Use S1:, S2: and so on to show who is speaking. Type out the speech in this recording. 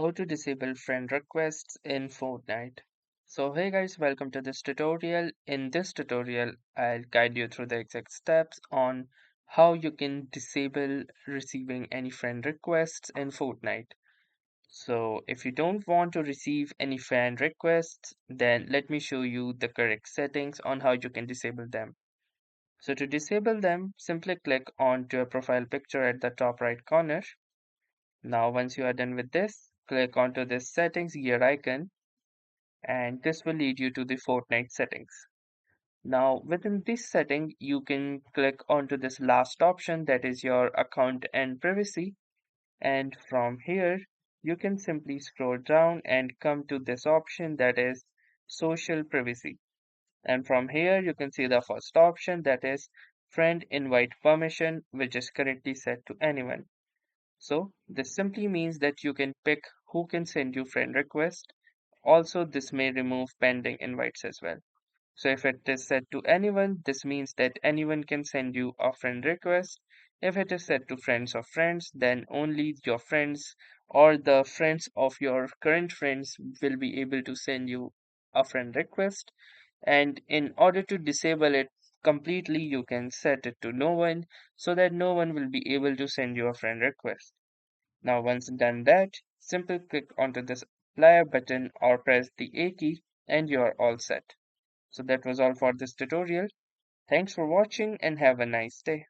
S1: How to disable friend requests in Fortnite. So hey guys, welcome to this tutorial. In this tutorial, I'll guide you through the exact steps on how you can disable receiving any friend requests in Fortnite. So if you don't want to receive any friend requests, then let me show you the correct settings on how you can disable them. So to disable them, simply click onto your profile picture at the top right corner. Now, once you are done with this, click onto this settings gear icon, and this will lead you to the Fortnite settings. Now, within this setting, you can click onto this last option that is your account and privacy. And from here, you can simply scroll down and come to this option that is social privacy. And from here, you can see the first option that is friend invite permission, which is currently set to anyone. So this simply means that you can pick who can send you friend request. Also, this may remove pending invites as well. So if it is set to anyone, this means that anyone can send you a friend request. If it is set to friends of friends, then only your friends or the friends of your current friends will be able to send you a friend request. And in order to disable it completely, you can set it to no one so that no one will be able to send you a friend request. Now once done that, simply click onto this apply button or press the A key and you are all set. So that was all for this tutorial. Thanks for watching and have a nice day.